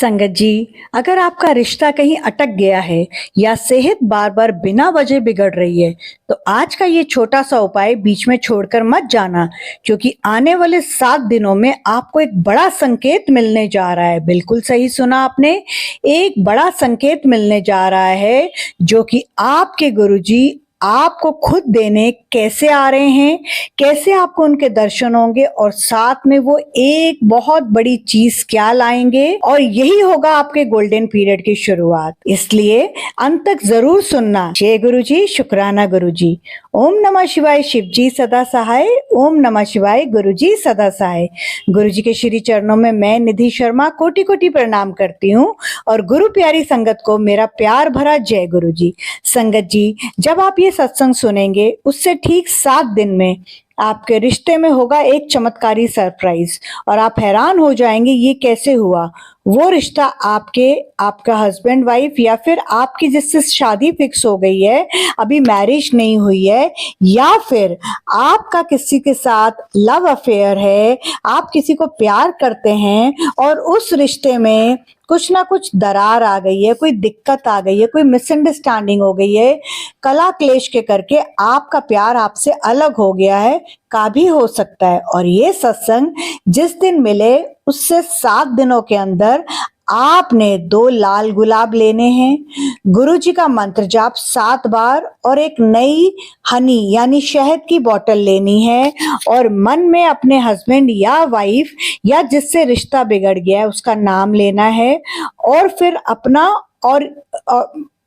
संगत जी, अगर आपका रिश्ता कहीं अटक गया है या सेहत बार बार बिना वजह बिगड़ रही है, तो आज का ये छोटा सा उपाय बीच में छोड़कर मत जाना, क्योंकि आने वाले 7 दिनों में आपको एक बड़ा संकेत मिलने जा रहा है। बिल्कुल सही सुना आपने, एक बड़ा संकेत मिलने जा रहा है, जो कि आपके गुरुजी आपको खुद देने कैसे आ रहे हैं, कैसे आपको उनके दर्शन होंगे और साथ में वो एक बहुत बड़ी चीज क्या लाएंगे, और यही होगा आपके गोल्डन पीरियड की शुरुआत। इसलिए अंत तक जरूर सुनना। जय गुरुजी, शुक्राना गुरुजी। ओम नमः शिवाय, शिव जी सदा सहाय। ओम नमः शिवाय, गुरुजी सदा सहाय। गुरुजी के श्री चरणों में मैं निधि शर्मा कोटि कोटि प्रणाम करती हूँ और गुरु प्यारी संगत को मेरा प्यार भरा जय गुरुजी। संगत जी, जब आप ये सत्संग सुनेंगे उससे ठीक 7 दिन में आपके रिश्ते में होगा एक चमत्कारी सरप्राइज, और आप हैरान हो जाएंगे ये कैसे हुआ। वो रिश्ता आपका हस्बैंड वाइफ या फिर आपकी जिससे शादी फिक्स हो गई है, अभी मैरिज नहीं हुई है, या फिर आपका किसी के साथ लव अफेयर है, आप किसी को प्यार करते हैं और उस रिश्ते में कुछ ना कुछ दरार आ गई है, कोई दिक्कत आ गई है, कोई मिसअंडरस्टैंडिंग हो गई है, कला क्लेश के करके आपका प्यार आपसे अलग हो गया है, का भी हो सकता है। और ये सत्संग जिस दिन मिले उससे 7 दिनों के अंदर आपने 2 लाल गुलाब लेने हैं, गुरुजी का मंत्र जाप 7 बार और एक नई हनी यानी शहद की बोतल लेनी है, और मन में अपने हस्बैंड या वाइफ या जिससे रिश्ता बिगड़ गया है उसका नाम लेना है, और फिर अपना और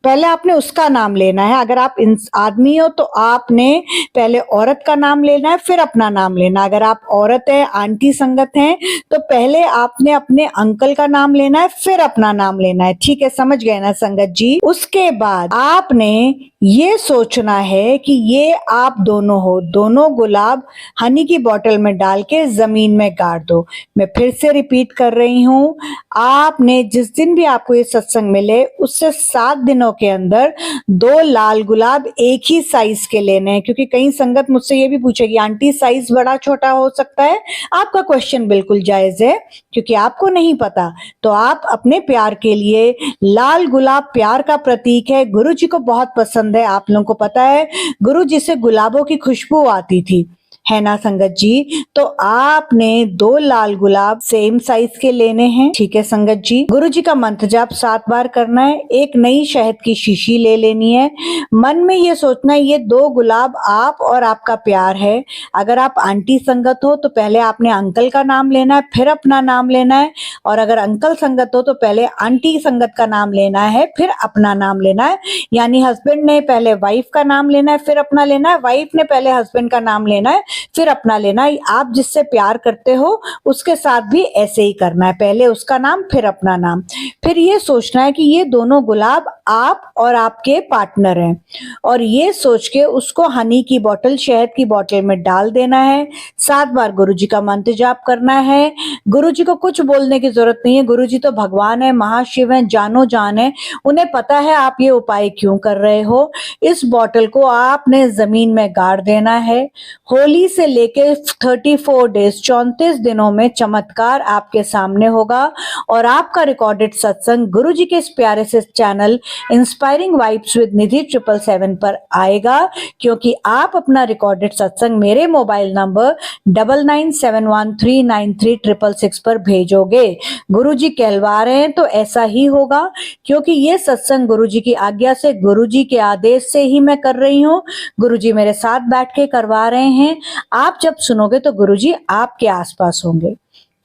पहले आपने उसका नाम लेना है। अगर आप आदमी हो तो आपने पहले औरत का नाम लेना है, फिर अपना नाम लेना। अगर आप औरत है, आंटी संगत हैं, तो पहले आपने अपने अंकल का नाम लेना है, फिर अपना नाम लेना है। ठीक है, समझ गए ना संगत जी। उसके बाद आपने ये सोचना है कि ये आप दोनों हो, दोनों गुलाब हनी की बोतल में डाल के जमीन में गाड़ दो। मैं फिर से रिपीट कर रही हूँ, आपने जिस दिन भी आपको ये सत्संग मिले उससे 7 दिनों के अंदर 2 लाल गुलाब एक ही साइज के लेने हैं, क्योंकि कई संगत मुझसे ये भी पूछेगी आंटी साइज बड़ा छोटा हो सकता है। आपका क्वेश्चन बिल्कुल जायज है, क्योंकि आपको नहीं पता। तो आप अपने प्यार के लिए, लाल गुलाब प्यार का प्रतीक है, गुरुजी को बहुत पसंद है। आप लोगों को पता है गुरुजी से गुलाबों की खुशबू आती थी, है ना संगत जी। तो आपने 2 लाल गुलाब सेम साइज के लेने हैं। ठीक है संगत जी। गुरुजी का मंत्र जाप 7 बार करना है। एक नई शहद की शीशी ले लेनी है। मन में ये सोचना है ये 2 गुलाब आप और आपका प्यार है। अगर आप आंटी संगत हो तो पहले आपने अंकल का नाम लेना है, फिर अपना नाम लेना है, और अगर अंकल संगत हो तो पहले आंटी संगत का नाम लेना है, फिर अपना नाम लेना है। यानी हस्बैंड ने पहले वाइफ का नाम लेना है, फिर अपना लेना है, वाइफ ने पहले हस्बैंड का नाम लेना है, फिर अपना लेना है। आप जिससे प्यार करते हो उसके साथ भी ऐसे ही करना है, पहले उसका नाम फिर अपना नाम। फिर ये सोचना है कि ये दोनों गुलाब आप और आपके पार्टनर हैं, और ये सोच के उसको हनी की बोतल, शहद की बोतल में डाल देना है। 7 बार गुरुजी का मंत्र जाप करना है। गुरुजी को कुछ बोलने की जरूरत नहीं है, गुरुजी तो भगवान है, महाशिव है, जानो जान है, उन्हें पता है आप ये उपाय क्यों कर रहे हो। इस बोतल को आपने जमीन में गाड़ देना है। होली से लेके 34 डेज 34 दिनों में चमत्कार आपके सामने होगा, और आपका रिकॉर्डेड सत्संग गुरुजी के इस प्यारे से चैनल इंस्पायरिंग वाइब्स विद निधि 777 पर आएगा, क्योंकि आप अपना रिकॉर्डेड सत्संग मेरे मोबाइल नंबर 9971393666 पर भेजोगे। गुरुजी कहलवा रहे हैं तो ऐसा ही होगा, क्योंकि ये सत्संग गुरुजी की आज्ञा से, गुरुजी के आदेश से ही मैं कर रही हूँ। गुरुजी मेरे साथ बैठ के करवा रहे हैं। आप जब सुनोगे तो गुरुजी आपके आसपास होंगे।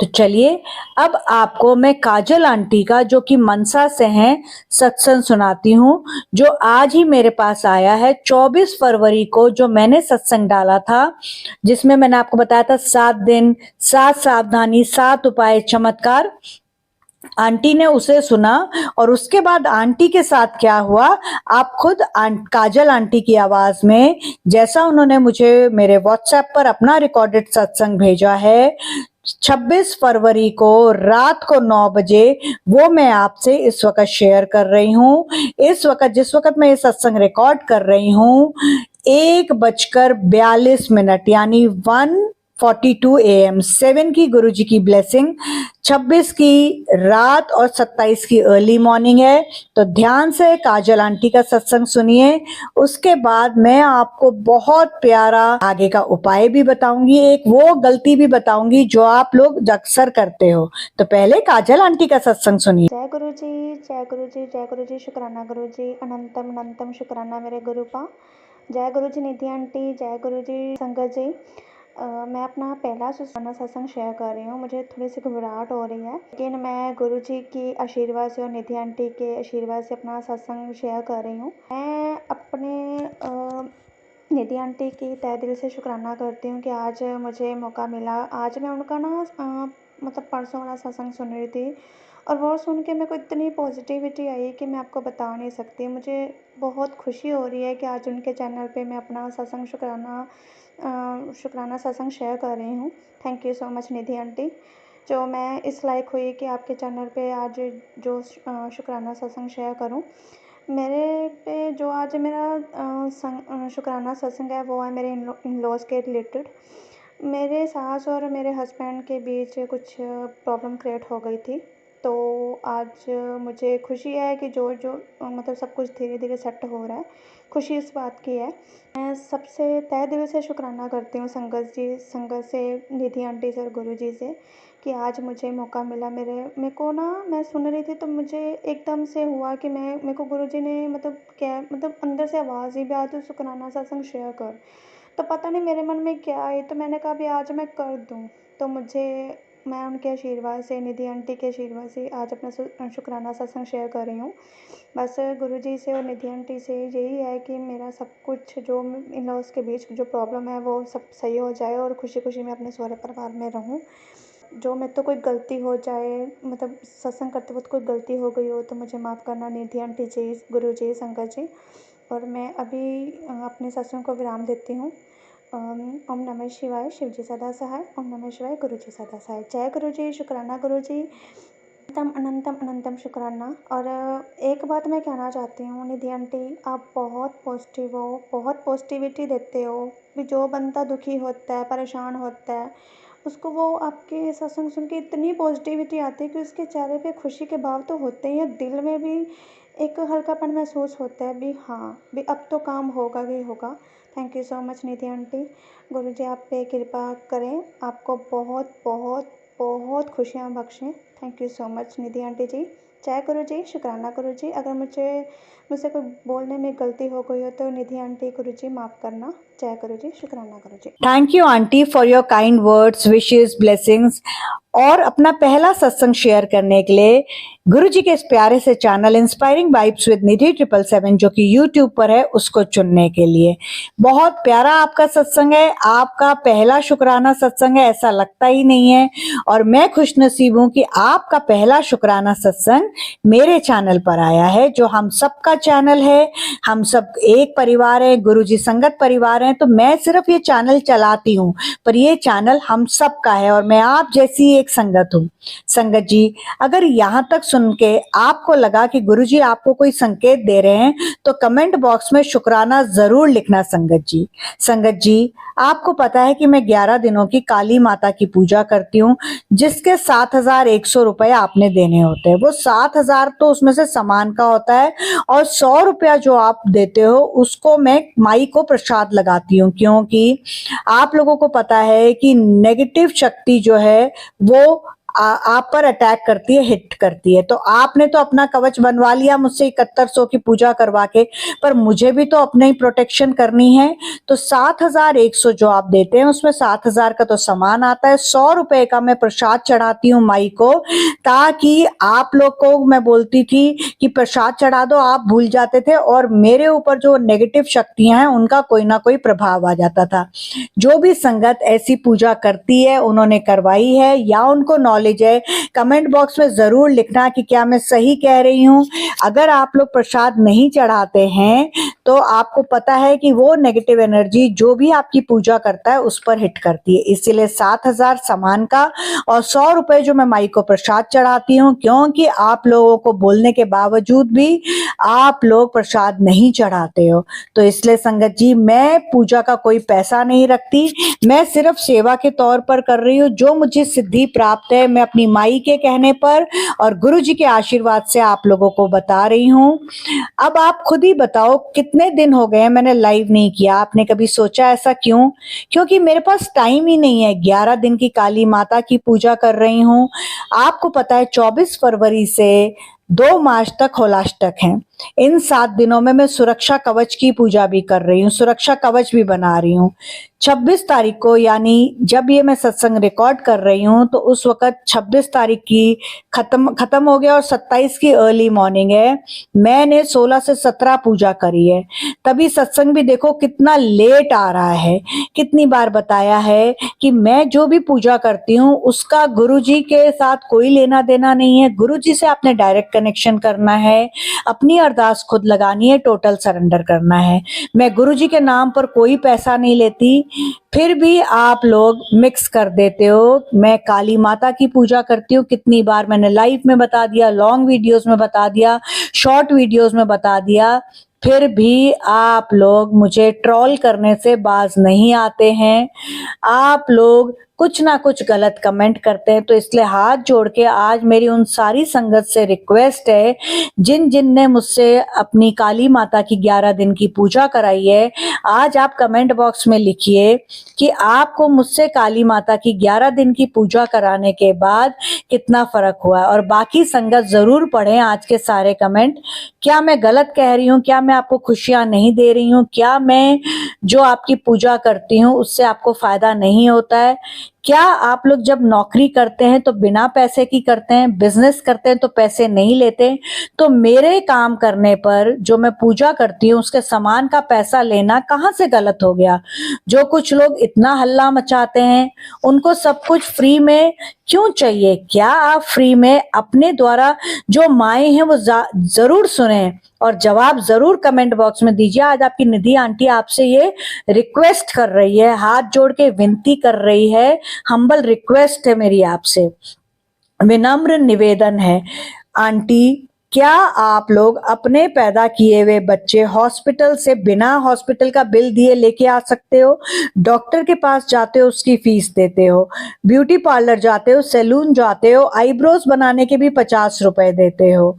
तो चलिए अब आपको मैं काजल आंटी का, जो कि मनसा से हैं, सत्संग सुनाती हूँ, जो आज ही मेरे पास आया है 24 फरवरी को, जो मैंने सत्संग डाला था, जिसमें मैंने आपको बताया था 7 दिन, 7 सावधानी, 7 उपाय, चमत्कार। आंटी ने उसे सुना, और उसके बाद आंटी के साथ क्या हुआ आप खुद काजल आंटी की आवाज में, जैसा उन्होंने मुझे मेरे व्हाट्सएप पर अपना रिकॉर्डेड सत्संग भेजा है 26 फरवरी को रात को 9 बजे, वो मैं आपसे इस वक्त शेयर कर रही हूँ। इस वक्त जिस वक्त मैं ये सत्संग रिकॉर्ड कर रही हूँ 1:42 यानी 1 42 AM, 7 की गुरुजी की ब्लेसिंग, 26 की रात और 27 की अर्ली मॉर्निंग है। तो ध्यान से काजल आंटी का सत्संग सुनिए। उसके बाद मैं आपको बहुत प्यारा आगे का उपाय भी बताऊंगी, एक वो गलती भी बताऊंगी जो आप लोग अक्सर करते हो। तो पहले काजल आंटी का सत्संग सुनिए। जय गुरु जी, जय गुरु जी, जय गुरु जी। शुक्राना गुरु जी, अनंतम अनंतम शुक्राना मेरे गुरु का। जय गुरु जी निधि आंटी, जय गुरु जी संगत जी। मैं अपना पहला सुसाना सत्संग शेयर कर रही हूँ। मुझे थोड़ी सी घबराहट हो रही है, लेकिन मैं गुरु जी की आशीर्वाद से और निधि आंटी के आशीर्वाद से अपना सत्संग शेयर कर रही हूँ। मैं अपने निधि आंटी की तहे दिल से शुक्राना करती हूँ कि आज मुझे मौका मिला। आज मैं उनका मतलब परसों वाला सत्संग सुन रही थी और वो सुन के मेरे को इतनी पॉजिटिविटी आई कि मैं आपको बता नहीं सकती। मुझे बहुत खुशी हो रही है कि आज उनके चैनल पे मैं अपना सत्संग शुक्राना सत्संग शेयर कर रही हूँ। Thank you so much Nidhi aunty, जो मैं इस लायक हुई कि आपके चैनल पे आज जो शुक्राना सत्संग शेयर करूँ। मेरे पे जो आज मेरा शुक्राना सत्संग है वो है मेरे इन लॉज के रिलेटेड। मेरे सास और मेरे हस्बैंड के बीच कुछ प्रॉब्लम क्रिएट हो गई थी। तो आज मुझे खुशी है कि जो जो मतलब सब कुछ धीरे धीरे सेट हो रहा है। खुशी इस बात की है। मैं सबसे तहे दिल से शुक्राना करती हूँ संगत से, निधि आंटी से और गुरु जी से कि आज मुझे मौका मिला। मेरे को मैं सुन रही थी तो मुझे एकदम से हुआ कि मेरे को गुरु जी ने मतलब अंदर से आवाज़ ही भी आई तो शुक्राना सत्संग शेयर कर। तो पता नहीं मेरे मन में क्या आई, तो मैंने कहा भी आज मैं कर दूँ। तो मैं उनके आशीर्वाद से, निधि आंटी के आशीर्वाद से आज अपना शुक्राना सत्संग शेयर कर रही हूँ। बस गुरुजी से और निधि आंटी से यही है कि मेरा सब कुछ जो इन लॉज के बीच जो प्रॉब्लम है वो सब सही हो जाए और खुशी खुशी मैं अपने सहुरे परिवार में रहूँ। जो मेरे तो कोई गलती हो जाए, मतलब सत्संग करते वक्त कोई गलती हो गई हो तो मुझे माफ़ करना निधि आंटी जी, गुरु जी, संगत जी। और मैं अभी अपने सत्संग को विराम देती हूँ। ओम नमः शिवाय, शिव जी सदा सहाय। ओम नमः शिवाय, गुरु जी सदा सहाय। जय गुरु जी, शुक्राना गुरु जी, अनंतम अनंतम अनंतम शुक्राना। और एक बात मैं कहना चाहती हूँ निधि आंटी, आप बहुत पॉजिटिव हो, बहुत पॉजिटिविटी देते हो। भी जो बंदा दुखी होता है, परेशान होता है, उसको वो आपके सत्संग सुन के इतनी पॉजिटिविटी आती है कि उसके चेहरे पे खुशी के भाव तो होते ही हैं, दिल में भी एक हल्कापन महसूस होता है भी हाँ भी अब तो काम होगा ही होगा। Thank you so much Nidhi aunty. गुरु जी आप पे कृपा करें, आपको बहुत बहुत बहुत खुशियाँ बख्शें। Thank you so much Nidhi aunty ji. जय गुरु जी, शुक्राना गुरु जी। अगर मुझसे कोई बोलने में गलती हो गई हो तो निधि आंटी, गुरु जी माफ़ करना। जय गुरु जी, शुक्राना Guru ji. Thank you aunty for your kind words, wishes, blessings और अपना पहला सत्संग शेयर करने के लिए गुरु जी के इस प्यारे से चैनल इंस्पायरिंग वाइब्स विद निधि 777 जो कि यूट्यूब पर है उसको चुनने के लिए। बहुत प्यारा आपका सत्संग है, आपका पहला शुक्राना सत्संग है, ऐसा लगता ही नहीं है। और मैं खुशनसीब हूं कि आपका पहला शुक्राना सत्संग मेरे चैनल पर आया है, जो हम सबका चैनल है। हम सब एक परिवार है, गुरु जी संगत परिवार है। तो मैं सिर्फ ये चैनल चलाती हूँ, पर ये चैनल हम सबका है और मैं आप जैसी एक संगत हूँ। संगत जी, अगर यहाँ तक सुन के आपको लगा कि गुरुजी आपको कोई संकेत दे रहे हैं तो कमेंट बॉक्स में शुक्राना जरूर लिखना। संगत जी, संगत जी, आपको पता है कि मैं 11 दिनों की काली माता की पूजा करती हूँ, जिसके 7,100 रुपए आपने देने होते हैं। वो 7,000 तो उसमें से सामान का होता है और 100 रुपया जो आप देते हो उसको मैं माई को प्रसाद लगाती हूँ, क्योंकि आप लोगों को पता है कि नेगेटिव शक्ति जो है वो आप पर अटैक करती है, हिट करती है। तो आपने तो अपना कवच बनवा लिया मुझसे 7100 की पूजा करवा के, पर मुझे भी तो अपने ही प्रोटेक्शन करनी है। तो 7,100 जो आप देते हैं उसमें 7,000 का तो सामान आता है, 100 रुपए का मैं प्रसाद चढ़ाती हूँ माई को, ताकि आप लोग को मैं बोलती थी कि प्रसाद चढ़ा दो, आप भूल जाते थे और मेरे ऊपर जो नेगेटिव शक्तियां हैं उनका कोई ना कोई प्रभाव आ जाता था। जो भी संगत ऐसी पूजा करती है, उन्होंने करवाई है या उनको नॉलेज नॉलेज है, कमेंट बॉक्स में जरूर लिखना कि क्या मैं सही कह रही हूँ। अगर आप लोग प्रसाद नहीं चढ़ाते हैं तो आपको पता है कि वो नेगेटिव एनर्जी जो भी आपकी पूजा करता है उस पर हिट करती है। इसीलिए 7,000 सामान का और 100 रुपए जो मैं माई को प्रसाद चढ़ाती हूँ, क्योंकि आप लोगों को बोलने के बावजूद भी आप लोग प्रसाद नहीं चढ़ाते हो। तो इसलिए संगत जी, मैं पूजा का कोई पैसा नहीं रखती, मैं सिर्फ सेवा के तौर पर कर रही हूँ। जो मुझे सिद्धि प्राप्त है मैं अपनी माई के कहने पर और गुरु जी के आशीर्वाद से आप लोगों को बता रही हूँ। अब आप खुद ही बताओ, कितने दिन हो गए मैंने लाइव नहीं किया? आपने कभी सोचा ऐसा क्यों? क्योंकि मेरे पास टाइम ही नहीं है। 11 दिन की काली माता की पूजा कर रही हूँ। आपको पता है 24 फरवरी से 2 मार्च तक होलाष्टक है। इन 7 दिनों में मैं सुरक्षा कवच की पूजा भी कर रही हूँ, सुरक्षा कवच भी बना रही हूँ। 26 तारीख को, यानी जब ये मैं सत्संग रिकॉर्ड कर रही हूँ तो उस वक्त 26 तारीख की खत्म हो गया और 27 की अर्ली मॉर्निंग है। मैंने 16 से 17 पूजा करी है। तभी सत्संग भी देखो कितना लेट आ रहा है। कितनी बार बताया है कि मैं जो भी पूजा करती हूँ उसका गुरुजी के साथ कोई लेना देना नहीं है। गुरुजी से आपने डायरेक्ट कनेक्शन करना है, अपनी अरदास खुद लगानी है, टोटल सरेंडर करना है। मैं गुरुजी के नाम पर कोई पैसा नहीं लेती, फिर भी आप लोग मिक्स कर देते हो। मैं काली माता की पूजा करती हूँ, कितनी बार मैंने लाइव में बता दिया, लॉन्ग वीडियोस में बता दिया, शॉर्ट वीडियोस में बता दिया, फिर भी आप लोग मुझे ट्रोल करने से बाज नहीं आते हैं। आप लोग कुछ ना कुछ गलत कमेंट करते हैं। तो इसलिए हाथ जोड़ के आज मेरी उन सारी संगत से रिक्वेस्ट है, जिन जिन ने मुझसे अपनी काली माता की 11 दिन की पूजा कराई है, आज आप कमेंट बॉक्स में लिखिए कि आपको मुझसे काली माता की 11 दिन की पूजा कराने के बाद कितना फर्क हुआ। और बाकी संगत जरूर पढ़ें आज के सारे कमेंट। क्या मैं गलत कह रही हूँ? क्या मैं आपको खुशियां नहीं दे रही हूँ? क्या मैं जो आपकी पूजा करती हूँ उससे आपको फायदा नहीं होता है? क्या आप लोग जब नौकरी करते हैं तो बिना पैसे की करते हैं, बिजनेस करते हैं तो पैसे नहीं लेते? तो मेरे काम करने पर जो मैं पूजा करती हूँ उसके सामान का पैसा लेना कहाँ से गलत हो गया? जो कुछ लोग इतना हल्ला मचाते हैं उनको सब कुछ फ्री में क्यों चाहिए? क्या आप फ्री में अपने द्वारा जो माए हैं वो जरूर सुने और जवाब जरूर कमेंट बॉक्स में दीजिए। आज आपकी निधि आंटी आपसे ये रिक्वेस्ट कर रही है, हाथ जोड़ के विनती कर रही है, हम्बल रिक्वेस्ट है मेरी आपसे, विनम्र निवेदन है। आंटी, क्या आप लोग अपने पैदा किए हुए बच्चे हॉस्पिटल से बिना हॉस्पिटल का बिल दिए लेके आ सकते हो? डॉक्टर के पास जाते हो, उसकी फीस देते हो, ब्यूटी पार्लर जाते हो, सैलून जाते हो, आईब्रोज बनाने के भी 50 रुपए देते हो,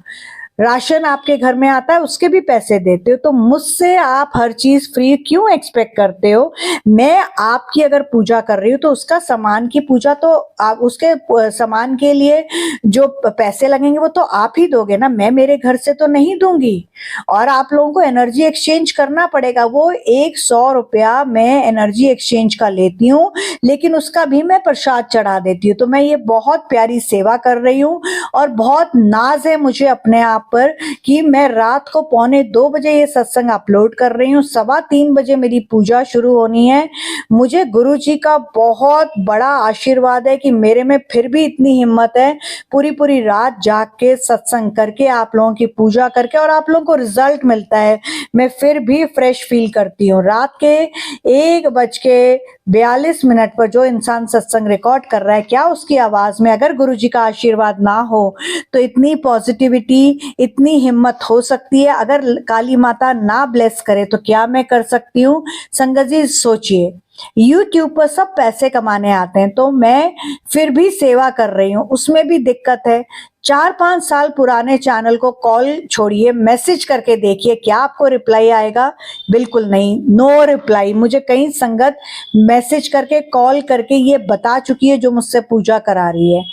राशन आपके घर में आता है उसके भी पैसे देते हो। तो मुझसे आप हर चीज फ्री क्यों एक्सपेक्ट करते हो? मैं आपकी अगर पूजा कर रही हूँ तो उसका सामान की पूजा तो आप, उसके सामान के लिए जो पैसे लगेंगे वो तो आप ही दोगे ना, मैं मेरे घर से तो नहीं दूंगी। और आप लोगों को एनर्जी एक्सचेंज करना पड़ेगा। वो 100 रुपया मैं एनर्जी एक्सचेंज का लेती हूँ, लेकिन उसका भी मैं प्रसाद चढ़ा देती हूँ। तो मैं ये बहुत प्यारी सेवा कर रही हूँ और बहुत नाज है मुझे अपने आप पर कि मैं रात को 2:45 बजे ये सत्संग अपलोड कर रही हूँ। 3:15 बजे मेरी पूजा शुरू होनी है। मुझे गुरु जी का बहुत बड़ा आशीर्वाद है कि मेरे में फिर भी इतनी हिम्मत है, पूरी पूरी रात जाग के सत्संग करके आप लोगों की पूजा करके, और आप लोगों को रिजल्ट मिलता है। मैं फिर भी फ्रेश फील करती हूँ। रात के 1:42 पर जो इंसान सत्संग रिकॉर्ड कर रहा है, क्या उसकी आवाज में अगर गुरु जी का आशीर्वाद ना हो तो इतनी पॉजिटिविटी, इतनी हिम्मत हो सकती है? अगर काली माता ना ब्लेस करे तो क्या मैं कर सकती हूँ? संगत जी सोचिए, YouTube पर सब पैसे कमाने आते हैं तो मैं फिर भी सेवा कर रही हूँ, उसमें भी दिक्कत है। 4-5 साल पुराने चैनल को कॉल छोड़िए, मैसेज करके देखिए, क्या आपको रिप्लाई आएगा? बिल्कुल नहीं, नो रिप्लाई। मुझे कई संगत मैसेज करके, कॉल करके ये बता चुकी है जो मुझसे पूजा करा रही है,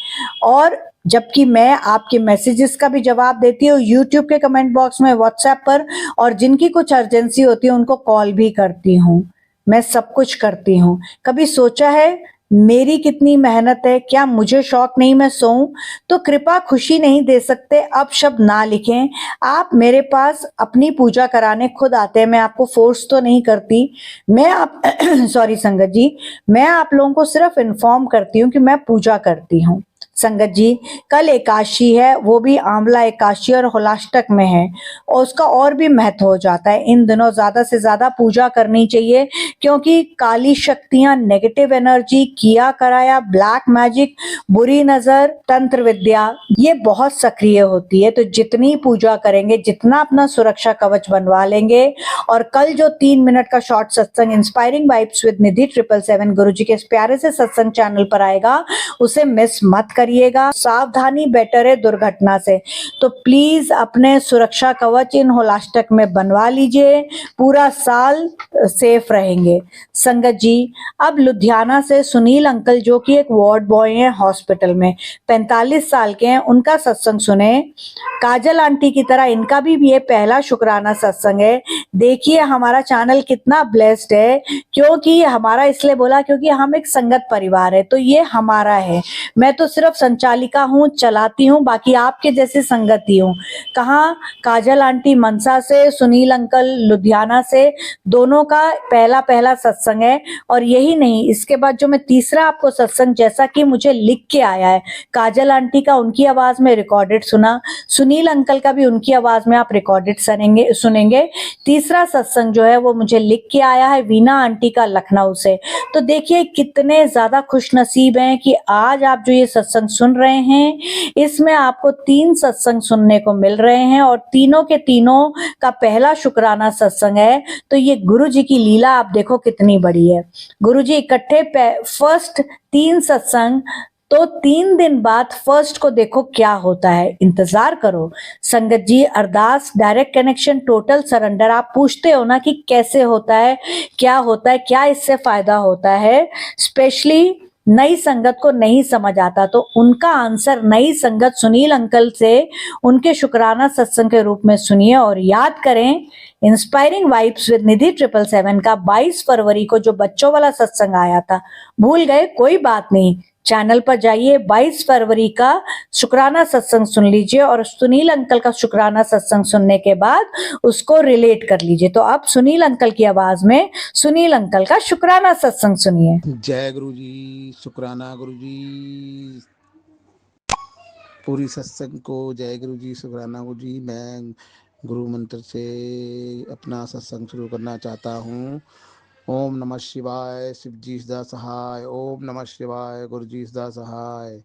और जबकि मैं आपके मैसेजेस का भी जवाब देती हूँ यूट्यूब के कमेंट बॉक्स में, व्हाट्सएप पर, और जिनकी कुछ अर्जेंसी होती है उनको कॉल भी करती हूँ। मैं सब कुछ करती हूँ। कभी सोचा है मेरी कितनी मेहनत है? क्या मुझे शौक नहीं मैं सोऊं? तो कृपा खुशी नहीं दे सकते, अब शब्द ना लिखें। आप मेरे पास अपनी पूजा कराने खुद आते हैं, मैं आपको फोर्स तो नहीं करती। मैं आप सॉरी संगत जी, मैं आप लोगों को सिर्फ इन्फॉर्म करती हूँ कि मैं पूजा करती हूँ। संगत जी, कल एकादशी है, वो भी आंवला एकादशी और होलाष्टक में है, और उसका और भी महत्व हो जाता है। इन दिनों ज्यादा से ज्यादा पूजा करनी चाहिए, क्योंकि काली शक्तियां, नेगेटिव एनर्जी, किया कराया, ब्लैक मैजिक, बुरी नजर, तंत्र विद्या, ये बहुत सक्रिय होती है। तो जितनी पूजा करेंगे, जितना अपना सुरक्षा कवच बनवा लेंगे, और कल जो 3 मिनट का शॉर्ट सत्संग इंस्पायरिंग वाइब्स विद निधि 777 गुरु जी के इस प्यारे से सत्संग चैनल पर आएगा, उसे मिस मत करिएगा। सावधानी बेटर है दुर्घटना से। तो प्लीज अपने सुरक्षा कवच इन होलाष्टक में बनवा लीजिए, पूरा साल सेफ रहेंगे। संगत जी, अब लुधियाना से सुनील अंकल, जो कि एक वार्ड बॉय हैं हॉस्पिटल में, 45 साल के हैं, उनका सत्संग सुने। काजल आंटी की तरह इनका भी ये पहला शुक्राना सत्संग है। देखिए हमारा चैनल कितना ब्लेस्ड है, क्योंकि हमारा इसलिए बोला क्योंकि हम एक संगत परिवार है, तो ये हमारा है। मैं तो सिर्फ संचालिका हूँ, चलाती हूँ, बाकी आपके जैसे संगति हूँ। कहाँ, काजल आंटी मनसा से, सुनील अंकल लुधियाना से, दोनों का पहला पहला सत्संग है। और यही नहीं, इसके बाद जो मैं तीसरा आपको सत्संग, जैसा कि मुझे लिख के आया है, काजल आंटी का उनकी आवाज में रिकॉर्डेड सुना, सुनील अंकल का भी उनकी आवाज में आप रिकॉर्डेड सुनेंगे। तीसरा सत्संग जो है वो मुझे लिख के आया है वीना आंटी का लखनऊ से। तो देखिए कितने ज्यादा खुश नसीब हैं कि आज आप जो ये सत्संग सुन रहे हैं, इसमें आपको 3 सत्संग सुनने को मिल रहे हैं, और तीनों के तीनों का पहला शुक्राना सत्संग है। तो ये गुरु जी की लीला आप देखो कितनी बड़ी है। गुरु जी इकट्ठे फर्स्ट 3 सत्संग, तो 3 दिन बाद फर्स्ट को देखो क्या होता है, इंतजार करो। संगत जी, अरदास, डायरेक्ट कनेक्शन, टोटल सरेंडर, आप पूछते हो ना कि कैसे होता है, क्या होता है, क्या इससे फायदा होता है, स्पेशली नई संगत को नहीं समझ आता, तो उनका आंसर नई संगत सुनील अंकल से उनके शुक्राना सत्संग के रूप में सुनिए। और याद करें, इंस्पायरिंग वाइब्स विद निधि 777 का 22 फरवरी को जो बच्चों वाला सत्संग आया था, भूल गए, कोई बात नहीं, चैनल पर जाइए, 22 फरवरी का शुक्राना सत्संग सुन लीजिए, और सुनील अंकल का शुक्राना सत्संग सुनने के बाद उसको रिलेट कर लीजिए। तो अब सुनील अंकल की आवाज में सुनील अंकल का शुक्राना सत्संग सुनिए। जय गुरु जी, शुक्राना गुरु जी, पूरी सत्संग को जय गुरु जी, शुक्राना गुरु जी। मैं गुरु मंत्र से अपना सत्संग शुरू करना चाहता हूँ। ओम नमः शिवाय, शिव जी सदा सहाय। ओम नमः शिवाय, गुरु जी सदा सहाय।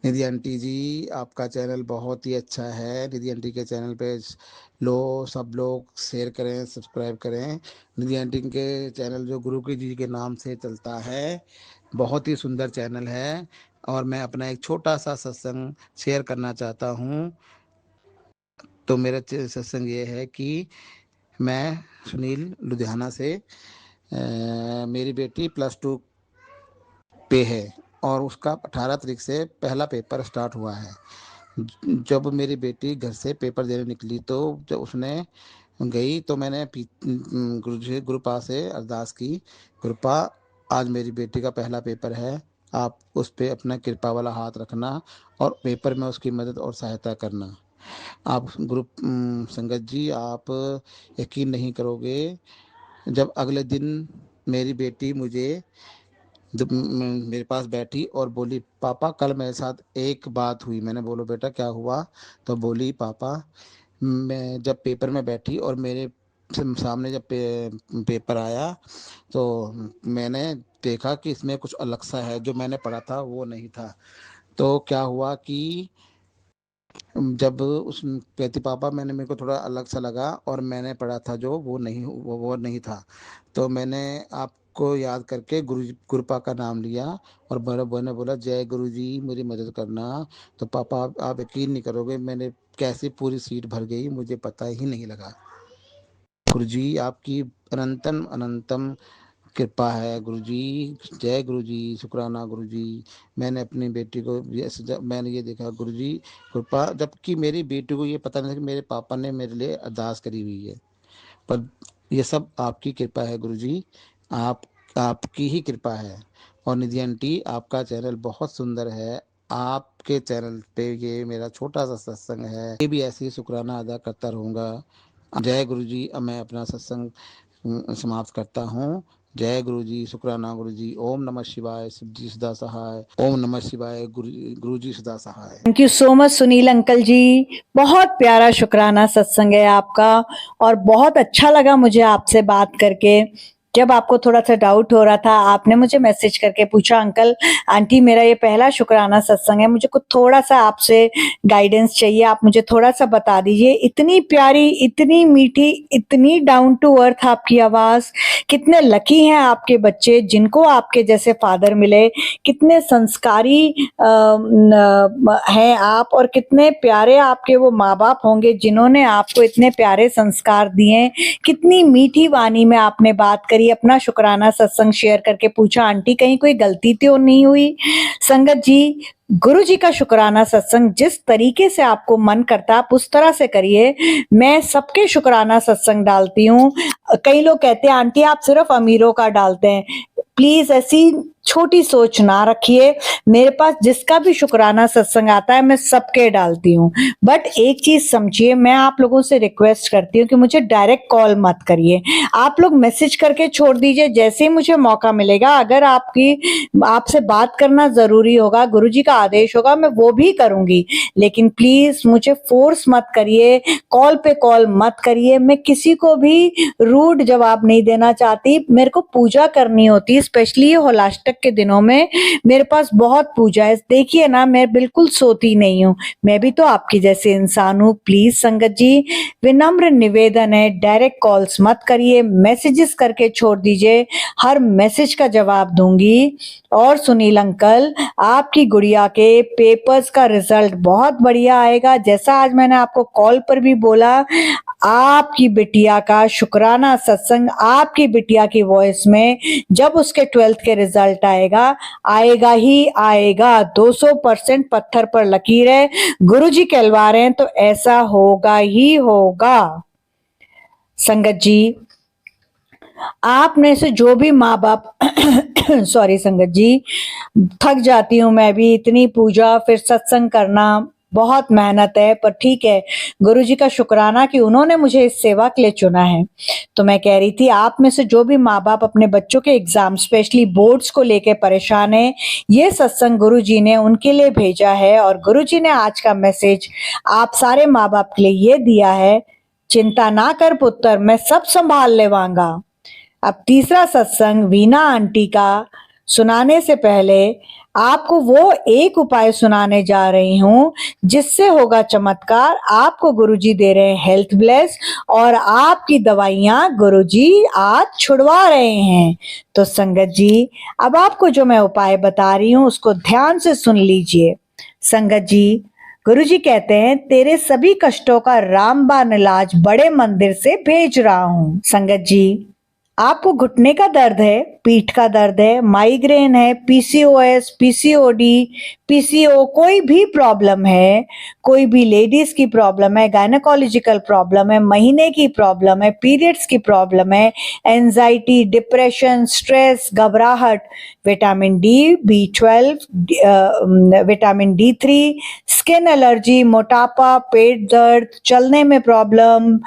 निधि आंटी जी, आपका चैनल बहुत ही अच्छा है। निधि आंटी के चैनल पे सब लोग शेयर करें, सब्सक्राइब करें। निधि आंटी के चैनल जो गुरु की जी के नाम से चलता है, बहुत ही सुंदर चैनल है। और मैं अपना एक छोटा सा सत्संग शेयर करना चाहता हूँ। तो मेरा सत्संग ये है कि मैं सुनील लुधियाना से, मेरी बेटी +2 पे है, और उसका 18 तारीख से पहला पेपर स्टार्ट हुआ है। जब मेरी बेटी घर से पेपर देने निकली, तो जब उसने गई तो मैंने गुरुपा से अरदास की, गुरुपा आज मेरी बेटी का पहला पेपर है, आप उस पर अपना कृपा वाला हाथ रखना और पेपर में उसकी मदद और सहायता करना। आप संगत जी, आप यकीन नहीं करोगे, जब अगले दिन मेरी बेटी जब मेरे पास बैठी और बोली, पापा कल मेरे साथ एक बात हुई। मैंने बोलो बेटा क्या हुआ? तो बोली, पापा मैं जब पेपर में बैठी और मेरे सामने जब पेपर आया, तो मैंने देखा कि इसमें कुछ अलग सा है, जो मैंने पढ़ा था वो नहीं था। तो क्या हुआ कि जब उस कहती, पापा मैंने, मेरे को थोड़ा अलग सा लगा और मैंने पढ़ा था जो वो नहीं था। तो मैंने आपको याद करके गुरुपा का नाम लिया, और बड़े बहन ने बोला, जय गुरु जी, मेरी मदद करना। तो पापा आप यकीन नहीं करोगे, मैंने कैसे पूरी सीट भर गई, मुझे पता ही नहीं लगा। गुरु जी आपकी अनंतम अनंतम कृपा है गुरु जी। जय गुरु जी, शुक्राना गुरु जी। मैंने अपनी बेटी को मैंने ये देखा गुरु जी कृपा, जबकि मेरी बेटी को ये पता नहीं था कि मेरे पापा ने मेरे लिए अरदास करी हुई है, पर ये सब आपकी कृपा है गुरु जी, आपकी ही कृपा है। और निधि आंटी, आपका चैनल बहुत सुंदर है। आपके चैनल पे ये मेरा छोटा सा सत्संग है, ये भी ऐसे ही शुक्राना अदा करता रहूँगा। जय गुरु जी। अब मैं अपना सत्संग समाप्त करता हूँ। जय गुरु जी, शुक्राना गुरु जी। ओम नमः शिवाय, शिव जी सदा सहाय। ओम नमः शिवाय, गुरु जी सदा सहाय। Thank you so much Sunil uncle ji, बहुत प्यारा शुक्राना सत्संग है आपका और बहुत अच्छा लगा मुझे आपसे बात करके। जब आपको थोड़ा सा डाउट हो रहा था आपने मुझे मैसेज करके पूछा अंकल आंटी मेरा ये पहला शुक्राना सत्संग है, मुझे कुछ थोड़ा सा आपसे गाइडेंस चाहिए, आप मुझे थोड़ा सा बता दीजिए। इतनी प्यारी, इतनी मीठी, इतनी डाउन टू अर्थ आपकी आवाज, कितने लकी हैं आपके बच्चे जिनको आपके जैसे फादर मिले, कितने संस्कारी हैं आप और कितने प्यारे आपके वो माँ बाप होंगे जिन्होंने आपको इतने प्यारे संस्कार दिए। कितनी मीठी वाणी में आपने बात करी, अपना शुक्राना सत्संग शेयर करके पूछा आंटी कहीं कोई गलती तो नहीं हुई। संगत जी, गुरु जी का शुक्राना सत्संग जिस तरीके से आपको मन करता आप उस तरह से करिए। मैं सबके शुक्राना सत्संग डालती हूँ। कई लोग कहते हैं आंटी आप सिर्फ अमीरों का डालते हैं, प्लीज ऐसी छोटी सोच ना रखिए। मेरे पास जिसका भी शुक्राना सत्संग आता है मैं सबके डालती हूँ। बट एक चीज समझिए, मैं आप लोगों से रिक्वेस्ट करती हूँ कि मुझे डायरेक्ट कॉल मत करिए, आप लोग मैसेज करके छोड़ दीजिए। जैसे ही मुझे मौका मिलेगा, अगर आपसे बात करना जरूरी होगा, गुरुजी का आदेश होगा, मैं वो भी करूंगी, लेकिन प्लीज मुझे फोर्स मत करिए, कॉल पे कॉल मत करिए। मैं किसी को भी रूड जवाब नहीं देना चाहती। मेरे को पूजा करनी होती है, स्पेशली ये होलाष्टक के दिनों में मेरे पास बहुत पूजा है। देखिए ना, मैं बिल्कुल सोती नहीं हूँ, मैं भी तो आपकी जैसे इंसान हूँ। प्लीज संगत जी, विनम्र निवेदन है, डायरेक्ट कॉल्स मत करिए, मैसेजेस करके छोड़ दीजिए, हर मैसेज का जवाब दूंगी। और सुनील अंकल, आपकी गुड़िया के पेपर्स का रिजल्ट बहुत बढ़िया आएगा। जैसा आज मैंने आपको कॉल पर भी बोला, आपकी बिटिया का शुक्राना सत्संग आपकी बिटिया की वॉइस में जब उसके 12th के रिजल्ट आएगा ही आएगा। 200% पत्थर पर लकीर है, गुरुजी कहलवा रहे हैं तो ऐसा होगा ही होगा। संगत जी, आप में से जो भी माँ बाप सॉरी संगत जी, थक जाती हूँ मैं भी, इतनी पूजा फिर सत्संग करना बहुत मेहनत है, पर ठीक है, गुरुजी का शुक्राना कि उन्होंने मुझे इस सेवा के लिए चुना है। तो मैं कह रही थी, आप में से जो भी माँ बाप अपने बच्चों के एग्जाम स्पेशली बोर्ड्स को लेके परेशान है, ये सत्संग गुरुजी ने उनके लिए भेजा है और गुरुजी ने आज का मैसेज आप सारे माँ बाप के लिए ये दिया है, चिंता ना कर पुत्र, मैं सब संभाल लेवांगा। अब तीसरा सत्संग वीना आंटी का सुनाने से पहले आपको वो एक उपाय सुनाने जा रही हूँ जिससे होगा चमत्कार। आपको गुरुजी दे रहे हैं हेल्थ ब्लेस और आपकी दवाइयां गुरुजी आज छुड़वा रहे हैं। तो संगत जी, अब आपको जो मैं उपाय बता रही हूँ उसको ध्यान से सुन लीजिए। संगत जी, गुरुजी कहते हैं तेरे सभी कष्टों का रामबाण इलाज बड़े मंदिर से भेज रहा हूँ। संगत जी, आपको घुटने का दर्द है, पीठ का दर्द है, माइग्रेन है, पीसीओएस, पीसीओडी, पीसीओ, कोई भी प्रॉब्लम है, कोई भी लेडीज की प्रॉब्लम है, गायनेकोलॉजिकल प्रॉब्लम है, महीने की प्रॉब्लम है, पीरियड्स की प्रॉब्लम है, एंजाइटी, डिप्रेशन, स्ट्रेस, घबराहट, vitamin D, B12, vitamin D3, skin allergy, मोटापा, पेट दर्द, चलने में प्रॉब्लम,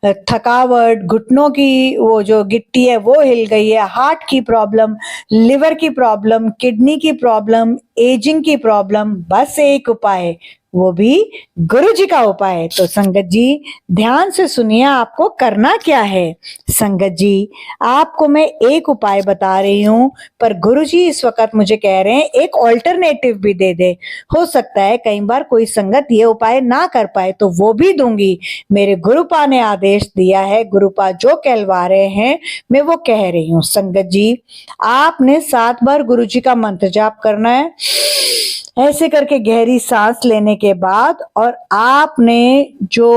थकावट, घुटनों की वो जो गिट्टी है वो हिल गई है, हार्ट की प्रॉब्लम, लिवर की प्रॉब्लम, किडनी की प्रॉब्लम, एजिंग की प्रॉब्लम, बस एक उपाय, वो भी गुरु जी का उपाय है। तो संगत जी ध्यान से सुनिए, आपको करना क्या है। संगत जी, आपको मैं एक उपाय बता रही हूँ, पर गुरु जी इस वक्त मुझे कह रहे हैं एक ऑल्टरनेटिव भी दे दे। हो सकता है कई बार कोई संगत ये उपाय ना कर पाए तो वो भी दूंगी। मेरे गुरुपा ने आदेश दिया है, गुरुपा जो कहलवा रहे हैं मैं वो कह रही हूँ। संगत जी, आपने 7 बार गुरु जी का मंत्र जाप करना है, ऐसे करके गहरी सांस लेने के बाद, और आपने जो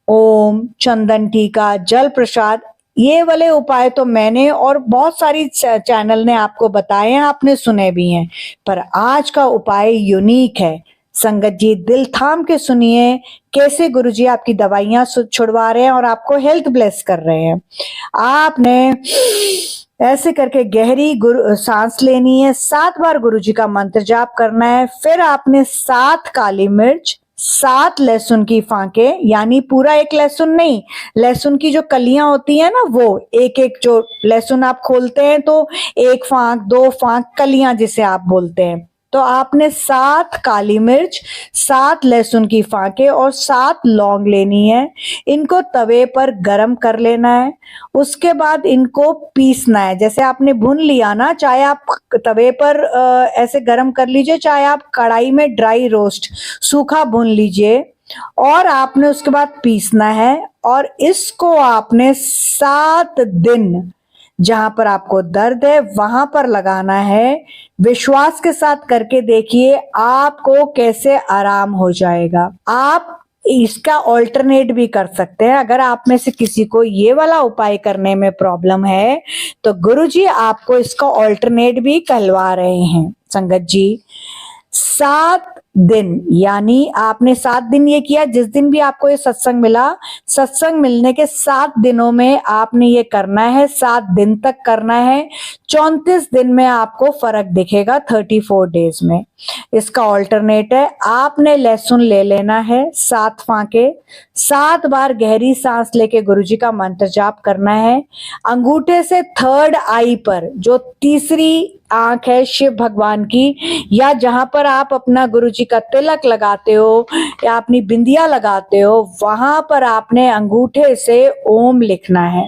ओम, चंदन टीका, जल प्रसाद, ये वाले उपाय तो मैंने और बहुत सारी चैनल ने आपको बताए हैं, आपने सुने भी हैं, पर आज का उपाय यूनिक है। संगत जी दिल थाम के सुनिए कैसे गुरुजी आपकी दवाइयां छुड़वा रहे हैं और आपको हेल्थ ब्लेस कर रहे हैं। आपने ऐसे करके गहरी सांस लेनी है, 7 बार गुरुजी का मंत्र जाप करना है, फिर आपने 7 काली मिर्च, 7 लहसुन की फांके, यानी पूरा एक लहसुन नहीं, लहसुन की जो कलियां होती है ना, वो एक एक, जो लहसुन आप खोलते हैं तो एक फांक, 2 फांक, कलियां जिसे आप बोलते हैं, तो आपने 7 काली मिर्च, 7 लहसुन की फांके और 7 लौंग लेनी है। इनको तवे पर गरम कर लेना है। उसके बाद इनको पीसना है। जैसे आपने भून लिया ना, चाहे आप तवे पर ऐसे गरम कर लीजिए, चाहे आप कढ़ाई में ड्राई रोस्ट सूखा भून लीजिए, और आपने उसके बाद पीसना है। और इसको आपने 7 दिन जहां पर आपको दर्द है वहां पर लगाना है। विश्वास के साथ करके देखिए, आपको कैसे आराम हो जाएगा। आप इसका ऑल्टरनेट भी कर सकते हैं। अगर आप में से किसी को ये वाला उपाय करने में प्रॉब्लम है, तो गुरुजी आपको इसका ऑल्टरनेट भी कहलवा रहे हैं संगत जी। 7 दिन, यानी आपने 7 दिन ये किया, जिस दिन भी आपको ये सत्संग मिला, सत्संग मिलने के 7 दिनों में आपने ये करना है, 7 दिन तक करना है। 34 दिन में आपको फर्क दिखेगा, 34 डेज में। इसका ऑल्टरनेट है, आपने लहसुन ले लेना है 7 फांके, 7 बार गहरी सांस लेके गुरुजी का मंत्र जाप करना है। अंगूठे से 3rd आई पर, जो तीसरी आंख है शिव भगवान की, या जहां पर आप अपना गुरुजी का तिलक लगाते हो या अपनी बिंदिया लगाते हो, वहां पर आपने अंगूठे से ओम लिखना है।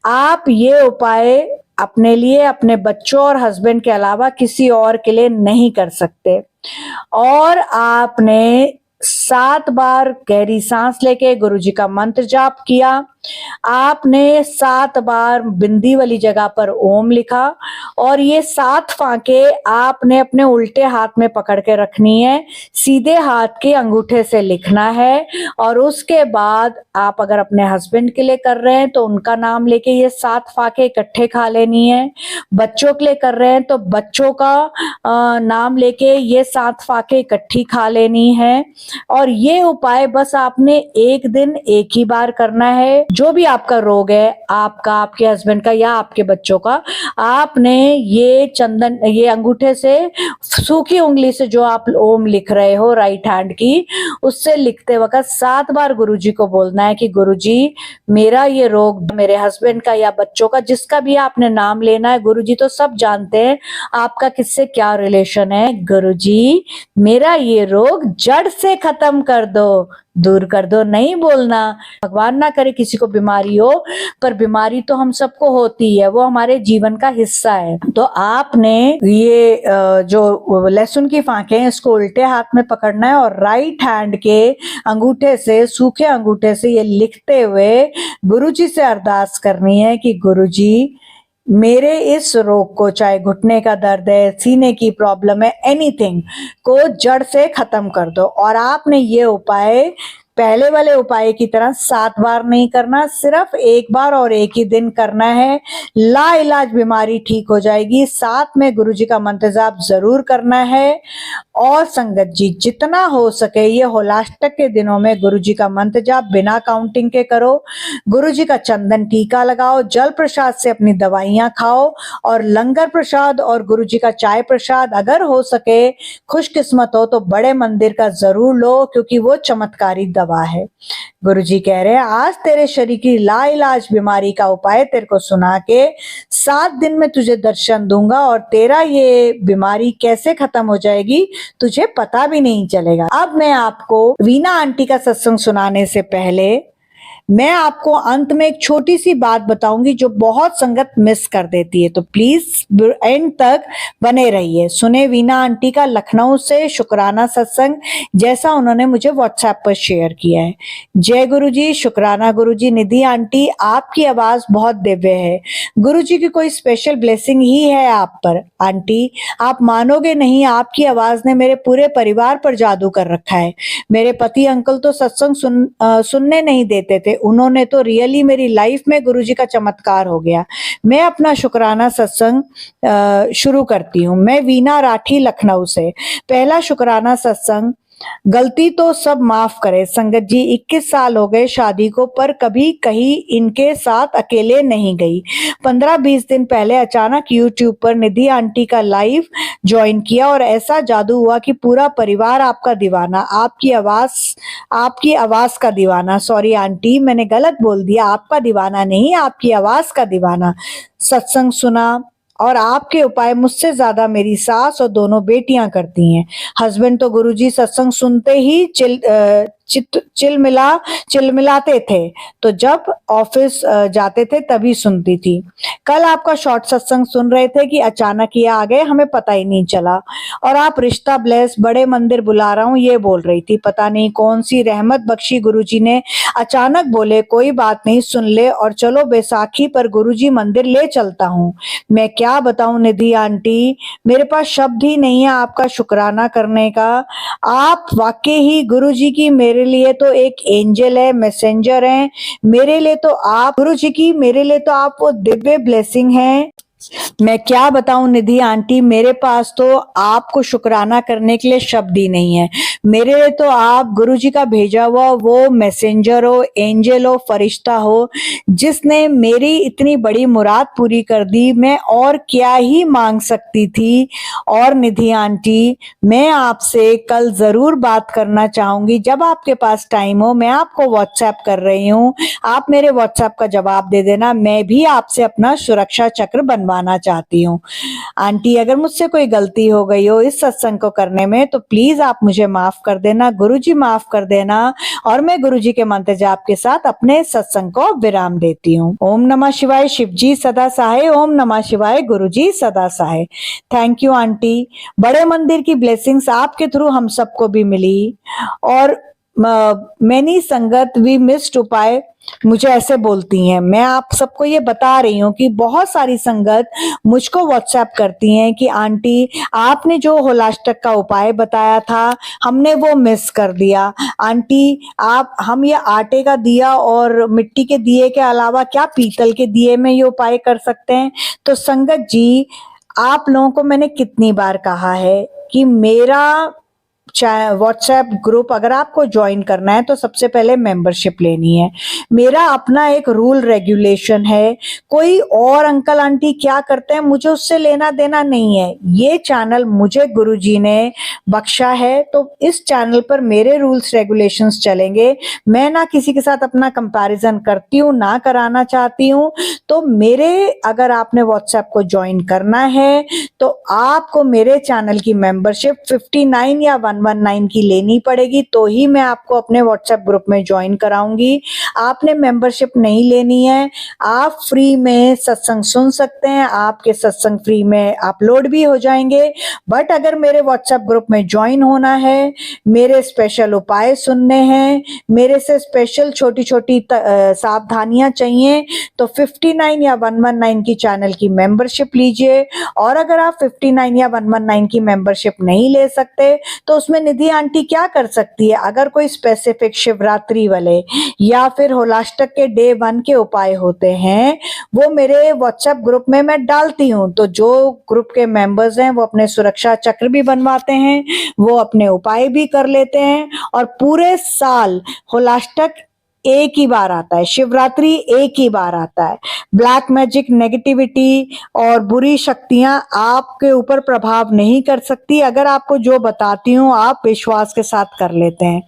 आप ये उपाय अपने लिए, अपने बच्चों और हस्बैंड के अलावा किसी और के लिए नहीं कर सकते। और आपने 7 बार गहरी सांस लेके गुरुजी का मंत्र जाप किया। आपने 7 बार बिंदी वाली जगह पर ओम लिखा, और ये 7 फांके आपने अपने उल्टे हाथ में पकड़ के रखनी है, सीधे हाथ के अंगूठे से लिखना है। और उसके बाद आप अगर अपने हस्बैंड के लिए कर रहे हैं तो उनका नाम लेके ये 7 फांके इकट्ठे खा लेनी है। बच्चों के लिए कर रहे हैं तो बच्चों का नाम लेके ये 7 फांके इकट्ठी खा लेनी है। और ये उपाय बस आपने एक दिन एक ही बार करना है। जो भी आपका रोग है, आपका, आपके हस्बैंड का या आपके बच्चों का, आपने ये चंदन, ये अंगूठे से सूखी उंगली से जो आप ओम लिख रहे हो राइट हैंड की, उससे लिखते वक्त 7 बार गुरुजी को बोलना है कि गुरुजी, मेरा ये रोग, मेरे हस्बैंड का या बच्चों का, जिसका भी आपने नाम लेना है, गुरुजी तो सब जानते हैं आपका किससे क्या रिलेशन है। गुरुजी, मेरा ये रोग जड़ से खत्म कर दो, दूर कर दो। नहीं बोलना, भगवान ना करे किसी को बीमारी हो, पर बीमारी तो हम सबको होती है, वो हमारे जीवन का हिस्सा है। तो आपने ये जो लहसुन की फांके हैं, इसको उल्टे हाथ में पकड़ना है और राइट हैंड के अंगूठे से, सूखे अंगूठे से ये लिखते हुए गुरुजी से अरदास करनी है कि गुरुजी, मेरे इस रोग को, चाहे घुटने का दर्द है, सीने की प्रॉब्लम है, एनीथिंग को जड़ से खत्म कर दो। और आपने ये उपाय पहले वाले उपाय की तरह 7 बार नहीं करना, सिर्फ एक बार और एक ही दिन करना है। ला इलाज बीमारी ठीक हो जाएगी। साथ में गुरुजी का मंत्र जाप जरूर करना है। और संगत जी, जितना हो सके ये होलाष्टक के दिनों में गुरुजी का मंत्र जाप बिना काउंटिंग के करो। गुरुजी का चंदन टीका लगाओ, जल प्रसाद से अपनी दवाइयां खाओ, और लंगर प्रसाद और गुरुजी का चाय प्रसाद अगर हो सके, खुशकिस्मत हो तो बड़े मंदिर का जरूर लो, क्योंकि वो चमत्कारी दवा है। गुरुजी कह रहे हैं, आज तेरे शरीर की लाइलाज बीमारी का उपाय तेरे को सुना के 7 दिन में तुझे दर्शन दूंगा, और तेरा ये बीमारी कैसे खत्म हो जाएगी तुझे पता भी नहीं चलेगा। अब मैं आपको वीना आंटी का सत्संग सुनाने से पहले मैं आपको अंत में एक छोटी सी बात बताऊंगी जो बहुत संगत मिस कर देती है, तो प्लीज एंड तक बने रहिए। सुने वीना आंटी का लखनऊ से शुक्राना सत्संग, जैसा उन्होंने मुझे व्हाट्सएप पर शेयर किया है। जय गुरुजी, शुक्राना गुरुजी। निधि आंटी, आपकी आवाज बहुत दिव्य है, गुरुजी की कोई स्पेशल ब्लेसिंग ही है आप पर। आंटी, आप मानोगे नहीं, आपकी आवाज ने मेरे पूरे परिवार पर जादू कर रखा है। मेरे पति अंकल तो सत्संग सुनने नहीं देते थे, उन्होंने तो रियली मेरी लाइफ में गुरुजी का चमत्कार हो गया। मैं अपना शुक्राना सत्संग शुरू करती हूँ। मैं वीना राठी, लखनऊ से। पहला शुक्राना सत्संग गलती तो सब माफ करे संगत जी, 21 साल हो गए शादी को, पर कभी कहीं इनके साथ अकेले नहीं गई। 15-20 दिन पहले अचानक यूट्यूब पर निधि आंटी का लाइव ज्वाइन किया और ऐसा जादू हुआ कि पूरा परिवार आपका दीवाना, आपकी आवाज का दीवाना। सॉरी आंटी, मैंने गलत बोल दिया, आपका दीवाना नहीं, आपकी आवाज का दीवाना। सत्संग सुना और आपके उपाय मुझसे ज्यादा मेरी सास और दोनों बेटियां करती हैं। हस्बैंड तो गुरुजी सत्संग सुनते ही चिलमिलाते थे, तो जब ऑफिस जाते थे तभी सुनती थी। कल आपका शॉर्ट सत्संग सुन रहे थे कि अचानक ये आ गए, हमें पता ही नहीं चला। और आप रिश्ता ब्लेस, बड़े मंदिर बुला रहा हूँ ये बोल रही थी। पता नहीं कौन सी रहमत बख्शी गुरुजी ने, अचानक बोले कोई बात नहीं सुन ले और चलो बैसाखी पर गुरुजी मंदिर ले चलता हूँ। मैं क्या बताऊं निधि आंटी, मेरे पास शब्द ही नहीं है आपका शुक्राना करने का। आप वाकई ही गुरुजी की मेरे लिए तो एक एंजल है, मैसेंजर हैं। मेरे लिए तो आप गुरुजी की, मेरे लिए तो आप वो दिव्य ब्लेसिंग हैं। मैं क्या बताऊं निधि आंटी, मेरे पास तो आपको शुक्राना करने के लिए शब्द ही नहीं है। मेरे लिए तो आप गुरुजी का भेजा हुआ वो मैसेंजर हो, एंजल हो, फरिश्ता हो, जिसने मेरी इतनी बड़ी मुराद पूरी कर दी। मैं और क्या ही मांग सकती थी। और निधि आंटी, मैं आपसे कल जरूर बात करना चाहूंगी, जब आपके पास टाइम हो। मैं आपको व्हाट्सएप कर रही हूँ, आप मेरे व्हाट्सएप का जवाब दे देना। मैं भी आपसे अपना सुरक्षा चक्र बनवाना चाहती हूँ। आंटी, अगर मुझसे कोई गलती हो गई हो इस सत्संग को करने में तो प्लीज आप मुझे माफ कर देना, गुरुजी माफ कर देना। और मैं गुरुजी के मंत्र जाप के साथ अपने सत्संग को विराम देती हूँ। ओम नमः शिवाय, शिव जी सदा सहाय। ओम नमः शिवाय, गुरुजी सदा सहाय। Thank you aunty. बड़े मंदिर की ब्लेसिंग्स आपके थ्रू हम सबको भी मिली। और मैनी संगत वी मिस्ड उपाय मुझे ऐसे बोलती हैं। मैं आप सबको ये बता रही हूँ कि बहुत सारी संगत मुझको व्हाट्सएप करती हैं कि आंटी आपने जो होलाष्टक का उपाय बताया था हमने वो मिस कर दिया। आंटी हम ये आटे का दिया और मिट्टी के दिए के अलावा क्या पीतल के दिए में ये उपाय कर सकते हैं? तो संगत जी, आप लोगों को मैंने कितनी बार कहा है कि मेरा व्हाट्सएप ग्रुप अगर आपको ज्वाइन करना है तो सबसे पहले मेंबरशिप लेनी है। मेरा अपना एक रूल रेगुलेशन है। कोई और अंकल आंटी क्या करते हैं मुझे उससे लेना देना नहीं है। ये चैनल मुझे गुरुजी ने बख्शा है, तो इस चैनल पर मेरे रूल्स रेगुलेशंस चलेंगे। मैं ना किसी के साथ अपना कंपैरिजन करती हूँ, ना कराना चाहती हूँ। तो मेरे अगर आपने व्हाट्सएप को ज्वाइन करना है तो आपको मेरे चैनल की मेंबरशिप 59 या 119 की लेनी पड़ेगी, तो ही मैं आपको अपने व्हाट्सएप ग्रुप में ज्वाइन कराऊंगी। आपने मेंबरशिप नहीं लेनी है, आप फ्री में सत्संग सुन सकते हैं, आपके सत्संग फ्री में अपलोड भी हो जाएंगे। बट अगर मेरे व्हाट्सएप ग्रुप में ज्वाइन होना है, मेरे स्पेशल उपाय सुनने हैं, मेरे से स्पेशल छोटी छोटी सावधानियां चाहिए, तो 59 या 119 की चैनल की मेंबरशिप लीजिए। और अगर आप 59 या 119 की मेंबरशिप नहीं ले सकते तो उसमें निधि आंटी क्या कर सकती है? अगर कोई स्पेसिफिक शिवरात्रि वाले या फिर होलाष्टक के डे 1 के उपाय होते हैं वो मेरे व्हाट्सएप ग्रुप में मैं डालती हूँ, तो जो ग्रुप के मेंबर्स हैं वो अपने सुरक्षा चक्र भी बनवाते हैं, वो अपने उपाय भी कर लेते हैं। और पूरे साल होलाष्टक एक ही बार आता है, शिवरात्रि एक ही बार आता है। ब्लैक मैजिक, नेगेटिविटी और बुरी शक्तियां आपके ऊपर प्रभाव नहीं कर सकती। अगर आपको जो बताती हूँ आप विश्वास के साथ कर लेते हैं।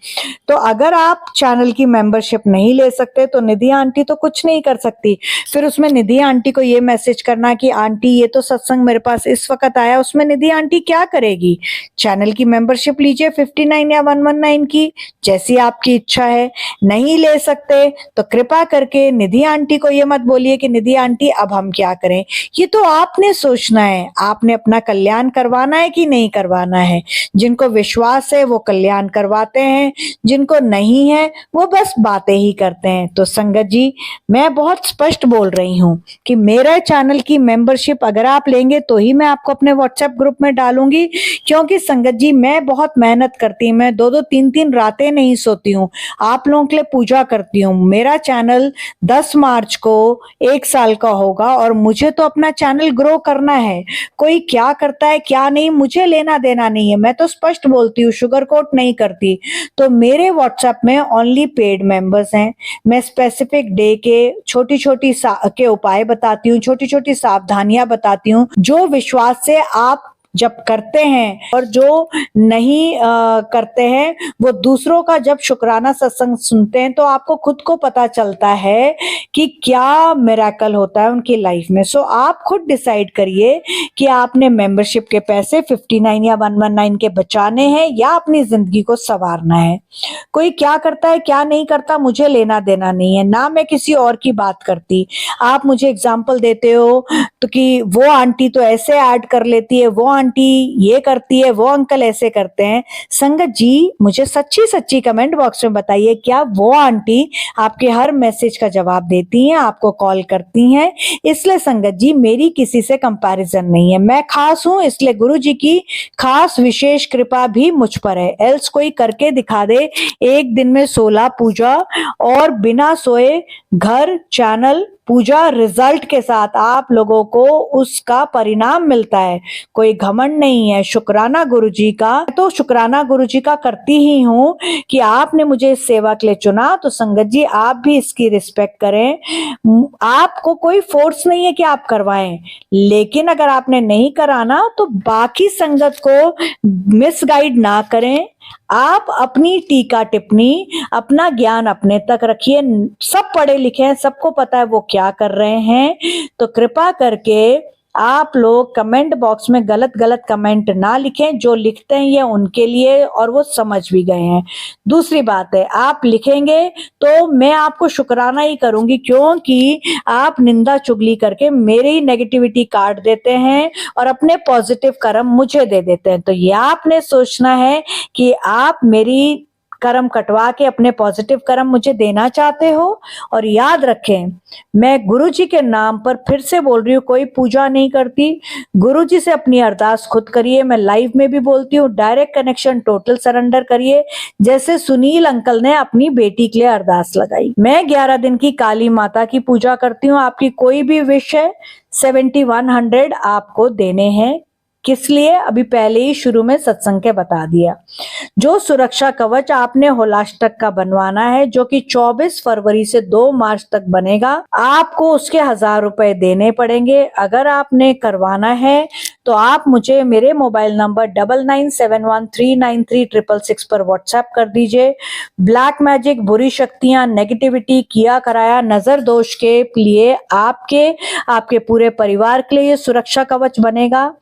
तो अगर आप चैनल की मेंबरशिप नहीं ले सकते तो निधि आंटी तो कुछ नहीं कर सकती। फिर उसमें निधि आंटी को ये मैसेज करना कि आंटी ये तो सत्संग मेरे पास इस वक्त आया, उसमें निधि आंटी क्या करेगी? चैनल की मेंबरशिप लीजिए 59 या 119 की, जैसी आपकी इच्छा है। नहीं ले सकते तो कृपा करके निधि आंटी को ये मत बोलिए कि निधि आंटी अब हम क्या करें। ये तो आपने सोचना है, आपने अपना कल्याण करवाना है कि नहीं करवाना है। जिनको विश्वास है वो कल्याण करवाते हैं, जिनको नहीं है वो बस बातें ही करते हैं। तो संगत जी, मैं बहुत स्पष्ट बोल रही हूँ कि मेरे चैनल की मेंबरशिप अगर आप लेंगे तो ही मैं आपको अपने व्हाट्सएप ग्रुप में डालूंगी। क्योंकि संगत जी, मैं बहुत मेहनत करती हूँ, मैं 2-2 3-3 रातें नहीं सोती हूँ आप लोगों के लिए पूजा करती हूँ, मेरा चैनल 10 मार्च को 1 साल का होगा और मुझे तो अपना चैनल ग्रो करना है। कोई क्या करता है क्या नहीं मुझे लेना देना नहीं है, मैं तो स्पष्ट बोलती हूँ, शुगर कोट नहीं करती। तो मेरे व्हाट्सएप में ओनली पेड मेंबर्स हैं। मैं स्पेसिफिक डे के छोटी छोटी के उपाय बताती हूँ, छोटी छोटी सावधानियां बताती हूँ, जो विश्वास से आप जब करते हैं और जो नहीं करते हैं वो दूसरों का जब शुक्राना सत्संग सुनते हैं तो आपको खुद को पता चलता है कि क्या मिरेकल होता है उनकी लाइफ में। सो आप खुद डिसाइड करिए कि आपने मेंबरशिप के पैसे 59 या 119 के बचाने हैं या अपनी जिंदगी को संवारना है। कोई क्या करता है क्या नहीं करता मुझे लेना देना नहीं है, ना मैं किसी और की बात करती। आप मुझे एग्जाम्पल देते हो तो कि वो आंटी तो ऐसे ऐड कर लेती है, वो आंटी ये करती है, वो अंकल ऐसे करते हैं। संगत जी मुझे सच्ची सच्ची कमेंट बॉक्स में बताइए, क्या वो आंटी आपके हर मैसेज का जवाब देती हैं, आपको कॉल करती हैं? इसलिए संगत जी मेरी किसी से कंपैरिजन नहीं है, मैं खास हूं इसलिए गुरु जी की खास विशेष कृपा भी मुझ पर है। एल्स कोई करके दिखा दे एक दिन में 16 पूजा और बिना सोए घर चैनल पूजा रिजल्ट के साथ आप लोगों को उसका परिणाम मिलता है। कोई घमंड नहीं है, शुक्राना गुरुजी का। तो शुक्राना गुरुजी का करती ही हूँ कि आपने मुझे इस सेवा के लिए चुना, तो संगत जी आप भी इसकी रिस्पेक्ट करें। आपको कोई फोर्स नहीं है कि आप करवाएं, लेकिन अगर आपने नहीं कराना तो बाकी संगत को मिसगाइड ना करें। आप अपनी टीका टिप्पणी अपना ज्ञान अपने तक रखिए। सब पढ़े लिखे हैं, सबको पता है वो क्या कर रहे हैं। तो कृपा करके आप लोग कमेंट बॉक्स में गलत गलत कमेंट ना लिखें। जो लिखते हैं ये उनके लिए और वो समझ भी गए हैं। दूसरी बात है, आप लिखेंगे तो मैं आपको शुक्राना ही करूंगी, क्योंकि आप निंदा चुगली करके मेरी नेगेटिविटी काट देते हैं और अपने पॉजिटिव कर्म मुझे दे देते हैं। तो ये आपने सोचना है कि आप मेरी कर्म कटवा के अपने पॉजिटिव कर्म मुझे देना चाहते हो। और याद रखें, मैं गुरुजी के नाम पर फिर से बोल रही हूँ, कोई पूजा नहीं करती। गुरुजी से अपनी अरदास खुद करिए। मैं लाइव में भी बोलती हूँ, डायरेक्ट कनेक्शन टोटल सरेंडर करिए। जैसे सुनील अंकल ने अपनी बेटी के लिए अरदास लगाई। मैं 11 दिन की काली माता की पूजा करती हूँ। आपकी कोई भी विश है 7100 आपको देने हैं। किस लिए? अभी पहले ही शुरू में सत्संग के बता दिया। जो सुरक्षा कवच आपने होलाष्टक का बनवाना है, जो कि 24 फरवरी से 2 मार्च तक बनेगा, आपको उसके 1000 रुपए देने पड़ेंगे। अगर आपने करवाना है तो आप मुझे मेरे मोबाइल नंबर 9971393666 पर व्हाट्सएप कर दीजिए। ब्लैक मैजिक, बुरी शक्तियां, नेगेटिविटी, किया कराया, नजर दोष के लिए आपके पूरे परिवार के लिए ये सुरक्षा कवच बनेगा,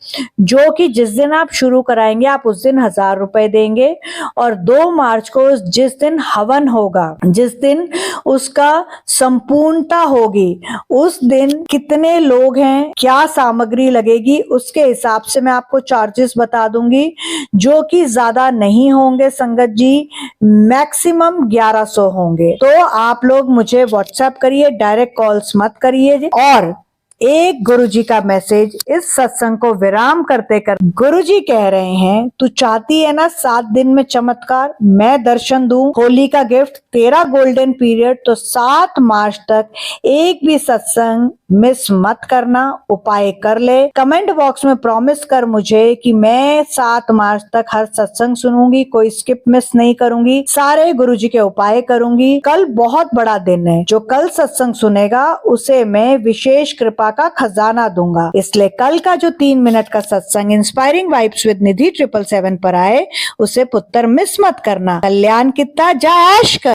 जो कि जिस दिन आप शुरू कराएंगे आप उस दिन 1000 रुपए देंगे। और 2 मार्च को जिस दिन हवन होगा, जिस दिन उसका संपूर्णता होगी, उस दिन कितने लोग हैं, क्या सामग्री लगेगी, उसके हिसाब से मैं आपको चार्जेस बता दूंगी, जो कि ज्यादा नहीं होंगे संगत जी, मैक्सिमम 1100 होंगे। तो आप लोग मुझे व्हाट्सएप करिए, डायरेक्ट कॉल्स मत करिए। और एक गुरुजी का मैसेज इस सत्संग को विराम करते कर गुरुजी कह रहे हैं, तू चाहती है ना 7 दिन में चमत्कार, मैं दर्शन दूं, होली का गिफ्ट, तेरा गोल्डन पीरियड, तो 7 मार्च तक एक भी सत्संग मिस मत करना। उपाय कर ले, कमेंट बॉक्स में प्रॉमिस कर मुझे कि मैं 7 मार्च तक हर सत्संग सुनूंगी, कोई स्किप मिस नहीं करूंगी, सारे गुरुजी के उपाय करूंगी। कल बहुत बड़ा दिन है, जो कल सत्संग सुनेगा उसे मैं विशेष कृपा का खजाना दूंगा। इसलिए कल का जो 3 मिनट का सत्संग इंस्पायरिंग वाइब्स विद निधि 777 पर आए, उसे पुत्र मिस मत करना। कल्याण कितना जय